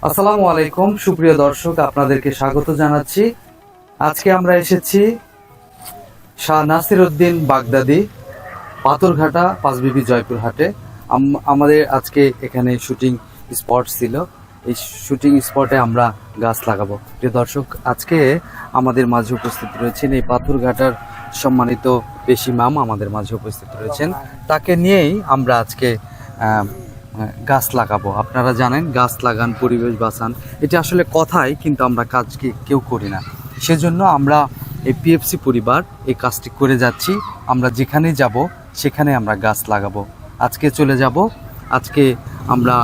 আসসালামু আলাইকুম সুপ্রিয় দর্শক, আপনাদেরকে স্বাগত জানাচ্ছি। আজকে আমরা এসেছি শাহ নাসিরউদ্দিন বাগদাদি পাথরঘাটা পাঁচবিবি জয়পুরহাটে। আমাদের আজকে এখানে শুটিং স্পট ছিল। এই শুটিং স্পটে আমরা গাছ লাগাবো। প্রিয় দর্শক, আজকে আমাদের মাঝে উপস্থিত রয়েছেন এই পাথরঘাটার সম্মানিত পেশি ইমাম আমাদের মাঝে উপস্থিত রয়েছেন। তাকে নিয়েই আমরা আজকে গাছ লাগাবো। আপনারা জানেন, গাছ লাগান পরিবেশ বাঁচান, এটা আসলে কথাই, কিন্তু আমরা কাজ কেউ করি না। সেজন্য আমরা এই পিএফসি পরিবার এই কাজটি করে যাচ্ছি। আমরা যেখানেই যাব সেখানে আমরা গাছ লাগাবো। আজকে চলে যাব, আজকে আমরা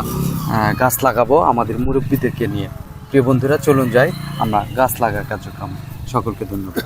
গাছ লাগাবো আমাদের মুরব্বীদেরকে নিয়ে। প্রিয় বন্ধুরা, চলুন যাই আমরা গাছ লাগার কার্যক্রম। সকলকে ধন্যবাদ।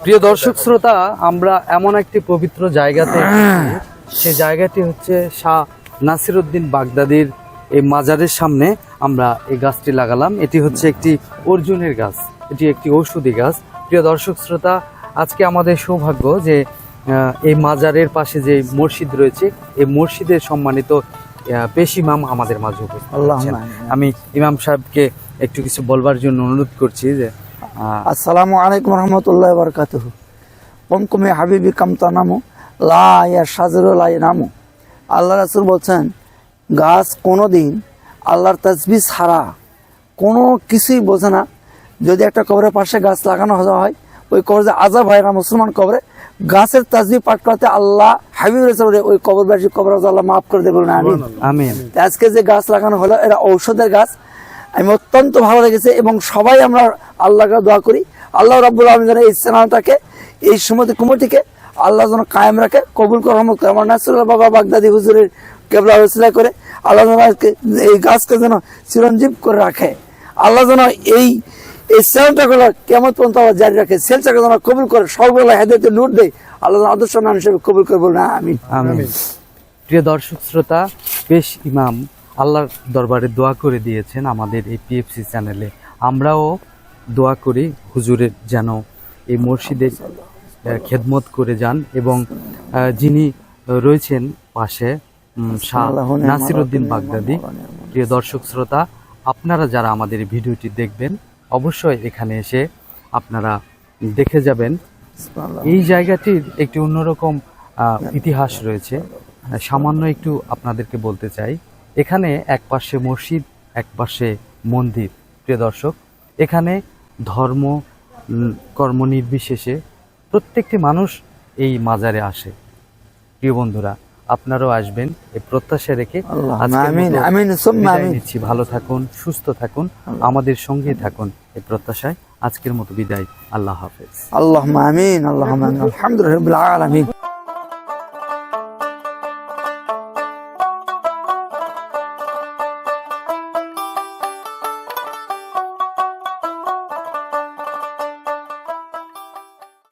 প্রিয় দর্শক শ্রোতা, আমরা এমন একটি পবিত্র জায়গাতে, সে জায়গাটি হচ্ছে শাহ নাসিরউদ্দিন বাগদাদির এই মাজারের সামনে আমরা এই গাছটি লাগালাম। এটি হচ্ছে একটি অর্জুনের গাছ, এটি একটি ঔষধি গাছ। প্রিয় দর্শক শ্রোতা, আজকে আমাদের সৌভাগ্য যে এই মাজারের পাশে যে মসজিদ রয়েছে, এই মসজিদের সম্মানিত পেশি ইমাম আমাদের মাঝে উপস্থিত আছেন। আমি ইমাম সাহেবকে একটু কিছু বলবার জন্য অনুরোধ করছি যে আসসালামু আলাইকুম রহমতুল্লাহ বারকাতুহু। পঙ্কুমে হাবিবি কামতানামু লা ইয়া সাজরু লা নামু। আল্লাহ রাসূল বলছেন, গাছ কোনোদিন আল্লাহর তাসবিহ ছাড়া কোনো কিছুই বোঝে না। যদি একটা কবরের পাশে গাছ লাগানো হয়, ওই কবরে আযাব হয় না মুসলমান কবরে, গাছের তাসবিহ পাঠ করতে আল্লাহ হাবিব রাসূল ওই কবরবাসী কবর আল্লাহ মাফ করে দেবেন। আমিন আমিন। আজকে যে গাছ লাগানো হলো, এরা ঔষধের গাছ। আমি অত্যন্ত ভালো লেগেছে এবং সবাই আমরা আল্লাহকে দোয়া করি, আল্লাহ রাব্বুল আলামিন যেন এই চ্যানেলটাকে, এই সমিতি কমিটিকে আল্লাহ যেন কায়েম রাখে, কবুল করে, রহমত করে। আমার নাসিরুল্লাহ বাবা বাগদাদি হুজুরের কেবলা ওসিলা করে আল্লাহ যেন এই গাছকে যেন চিরঞ্জীব করে রাখে। আল্লাহ যেন এই চ্যানেলটা কেমন পর্যন্ত আবার জারি রাখে, চ্যানেলটাকে যেন কবুল করে, সর্ববেলা হেদায়েতের নূর দেয়। আল্লাহ যেন আদর্শ নাম হিসেবে কবুল করে, বলুন আমিন। আমিন। প্রিয় দর্শক শ্রোতা, পেশ ইমাম আল্লাহর দরবারে দোয়া করে দিয়েছেন আমাদের এই পিএফসি চ্যানেলে। আমরাও দোয়া করি হুজুরের যেন এই মসজিদে খেদমত করে যান, এবং যিনি রয়েছেন পাশে শাহ নাসিরউদ্দিন বাগদাদি, প্রিয় দর্শক শ্রোতা, আপনারা যারা আমাদের এই ভিডিওটি দেখবেন অবশ্যই এখানে এসে আপনারা দেখে যাবেন। এই জায়গাটির একটি অন্যরকম ইতিহাস রয়েছে। সামান্য একটু আপনাদেরকে বলতে চাই, এখানে এক পাশে মসজিদ, এক পাশে মন্দির। প্রিয় দর্শক, এখানে ধর্ম কর্ম নির্বিশেষে প্রত্যেকটি মানুষ এই মাজারে আসে। প্রিয় বন্ধুরা, আপনারাও আসবেন এই প্রত্যাশা রেখে আজকের আমিন মতো আমিন সুম্মা বিদায় আমিন। নিচ্ছি। ভালো থাকুন, সুস্থ থাকুন, আমাদের সঙ্গেই থাকুন এই প্রত্যাশায় আজকের মতো বিদায়। আল্লাহ হাফেজ। আল্লাহুম্মা আমিন, আল্লাহুম্মা আমিন। আলহামদুলিল্লাহি রাব্বিল আলামিন।